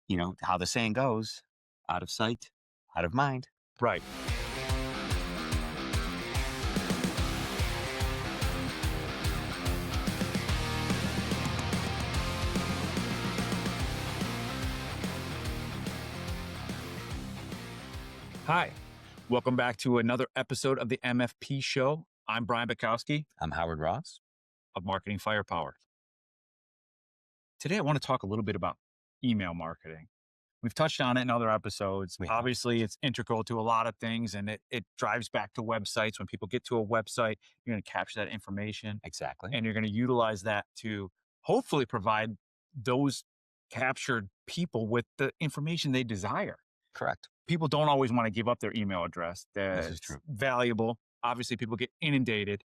You know how the saying goes, out of sight, out of mind. Right. Hi. Welcome back to another episode of the MFP Show. I'm Brian Bukowski I'm Howard Ross. of Marketing Firepower. Today, I want to talk a little bit about email marketing. We've touched on it in other episodes. We have. Obviously, it's integral to a lot of things, and it drives back to websites. When people get to a website, you're going to capture that information, Exactly. and you're going to utilize that to hopefully provide those captured people with the information they desire. Correct. People don't always want to give up their email address. This is That's true. valuable. Obviously, people get inundated.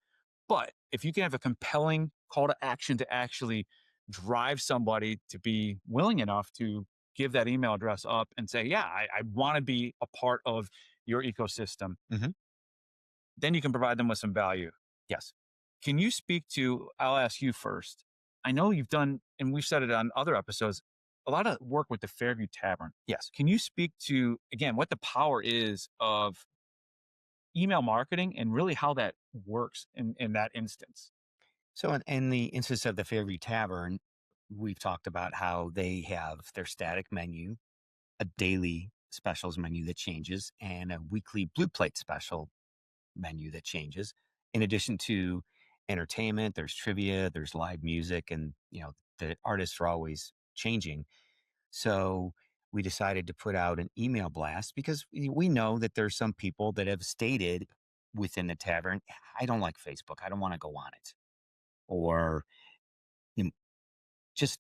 But if you can have a compelling call to action to actually drive somebody to be willing enough to give that email address up and say, yeah, I want to be a part of your ecosystem, Mhm. then you can provide them with some value. Yes. Can you speak to, I'll ask you first. I know you've done, and we've said it on other episodes, a lot of work with the Fairview Tavern. Yes. Can you speak to, again, what the power is of email marketing and really how that works in that instance? So in the instance of the Fairview Tavern, we've talked about how they have their static menu, a daily specials menu that changes, and a weekly blue plate special menu that changes. In addition to entertainment, there's trivia, there's live music, and the artists are always changing. So we decided to put out an email blast because we know that there's some people that have stated within the tavern, I don't like Facebook. I don't want to go on it. Or you know, just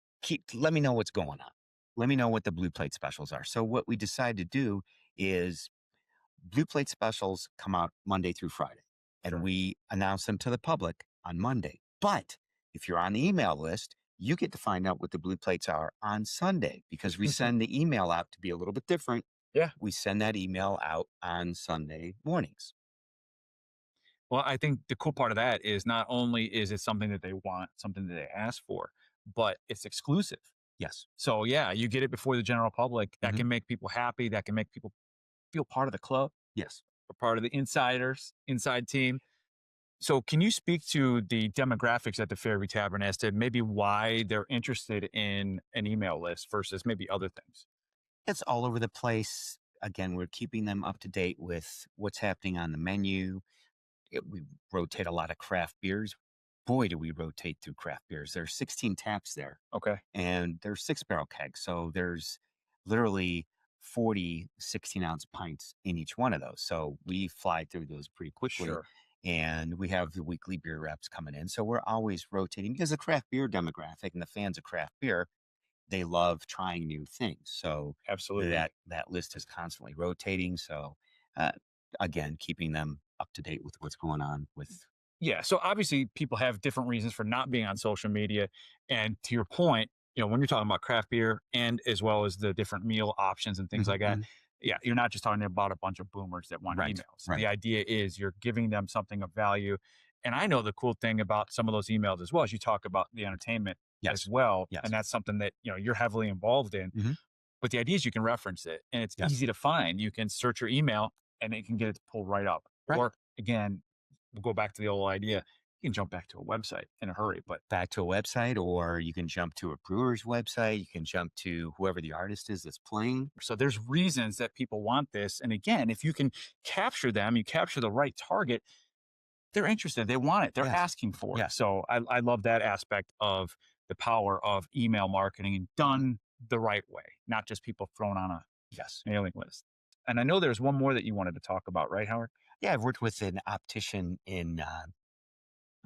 let me know what's going on. Let me know what the blue plate specials are. So what we decided to do is blue plate specials come out Monday through Friday, and Sure. we announce them to the public on Monday. But if you're on the email list, you get to find out what the blue plates are on Sunday because we send the email out to be a little bit different. Yeah. We send that email out on Sunday mornings. Well, I think the cool part of that is not only is it something that they want, something that they ask for, but it's exclusive. Yes. So yeah, you get it before the general public. That Mhm. can make people happy. That can make people feel part of the club Yes. or part of the inside team. So can you speak to the demographics at the Fairview Tavern as to maybe why they're interested in an email list versus maybe other things? It's all over the place. Again, we're keeping them up to date with what's happening on the menu. We rotate a lot of craft beers. Boy, do we rotate through craft beers. There's 16 taps there, Okay. and there's 6 barrel kegs. So there's literally 40 16-ounce pints in each one of those. So we fly through those pretty quickly. Sure. And we have the weekly beer reps coming in. So we're always rotating because the craft beer demographic and the fans of craft beer, they love trying new things. So Absolutely. that list is constantly rotating. So uh, again, keeping them up to date with what's going on with. Yeah. So obviously people have different reasons for not being on social media. And to your point, when you're talking about craft beer and as well as the different meal options and things Mhm, like that, mhm. yeah, you're not just talking about a bunch of boomers that want Right, emails. right. The idea is you're giving them something of value. And I know the cool thing about some of those emails as well as you talk about the entertainment as Yes, well. yes. And that's something that, you're heavily involved in. Mhm. But the idea is you can reference it and it's Yes. easy to find. You can search your email and it can get it to pull right up. Right. Or again, we'll go back to the old idea. You can jump back to a website in a hurry, but Back to a website, or you can jump to a brewer's website. You can jump to whoever the artist is that's playing. so there's reasons that people want this. And again, if you can capture them, you capture the right target, they're interested. They want it. They're Yes. asking for it. Yeah. So I love that aspect of the power of email marketing and done the right way, not just people thrown on a Yes. mailing list. And I know there's one more that you wanted to talk about, right, Howard? Yeah. I've worked with an optician in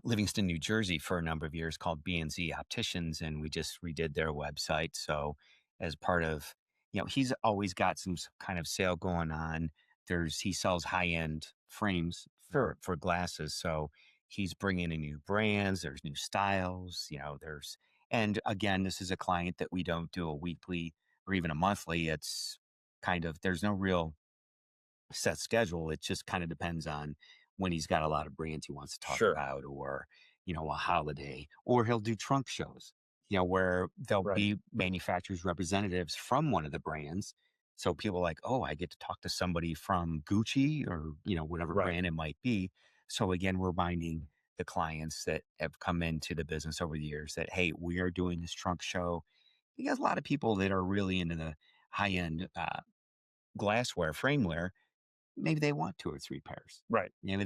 Livingston, New Jersey for a number of years called B&Z Opticians, and we just redid their website. So as part of, he's always got some kind of sale going on. He sells high-end frames for glasses. So he's bringing in new brands. There's new styles, and again, this is a client that we don't do a weekly or even a monthly. It's kind of, there's no real set schedule. It just kind of depends on when he's got a lot of brands he wants to talk Sure. about, or a holiday, or he'll do trunk shows. where there'll Right. be manufacturers representatives from one of the brands. So people are like, oh, I get to talk to somebody from Gucci or, whatever Right. brand it might be. So again, we're reminding the clients that have come into the business over the years that, hey, we are doing this trunk show. Because a lot of people that are really into the high end glassware, frameware, maybe they want two or three pairs. Right. Maybe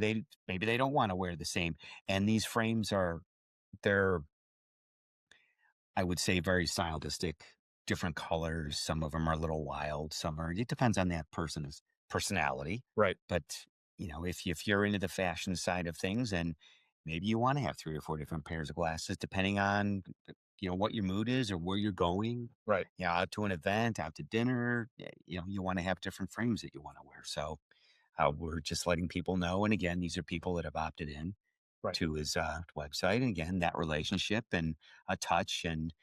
they don't want to wear the same. And these frames they're I would say very stylistic, different colors. Some of them are a little wild. It depends on that person's personality. Right. But, if you're into the fashion side of things and maybe you want to have three or four different pairs of glasses, depending on, what your mood is or where you're going, Right. out to an event, out to dinner, you want to have different frames that you want to wear. So we're just letting people know. And again, these are people that have opted in Right. to his website. And again, that relationship and a touch and,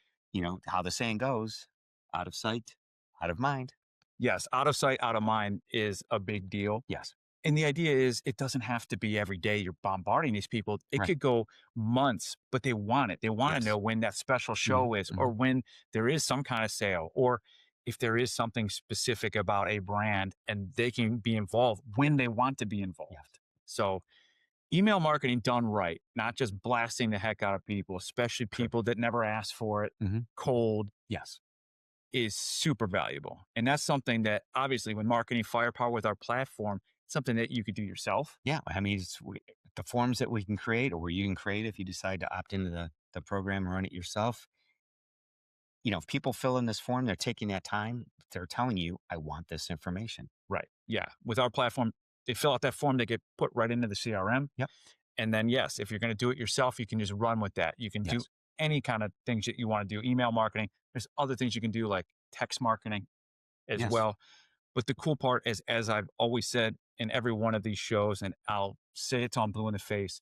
how the saying goes, out of sight, out of mind. Yes. Out of sight, out of mind is a big deal. Yes. And the idea is it doesn't have to be every day you're bombarding these people. It Right. could go months, but they want it. They want to Yes. know when that special Hmm. show is or Hmm. when there is some kind of sale or if there is something specific about a brand and they can be involved when they want to be Yes. involved. So email marketing done right, not just blasting the heck out of people, especially Correct. people that never asked for it, Hmm. cold, Yes. is super valuable. And that's something that obviously when marketing firepower with our platform, something that you could do yourself. Yeah. I mean, the forms that we can create or you can create if you decide to opt into the program and run it yourself. If people fill in this form, they're taking that time. They're telling you, I want this information. Right. Yeah. With our platform, they fill out that form, they get put right into the CRM. Yep. And then, yes, if you're going to do it yourself, you can just run with that. You can do Yes. any kind of things that you want to do, email marketing. There's other things you can do like text marketing as Yes. well. But the cool part is, as I've always said in every one of these shows, and I'll say it till I'm blue in the face,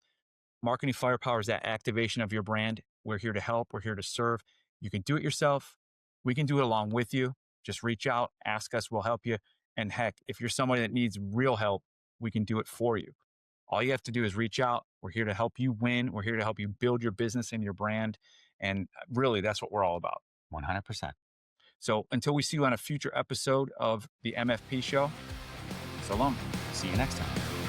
marketing firepower is that activation of your brand. We're here to help. We're here to serve. You can do it yourself. We can do it along with you. Just reach out, ask us, we'll help you. And heck, if you're somebody that needs real help, we can do it for you. All you have to do is reach out. We're here to help you win. We're here to help you build your business and your brand. And really, that's what we're all about. 100%. So until we see you on a future episode of the MFP show, so long. See you next time.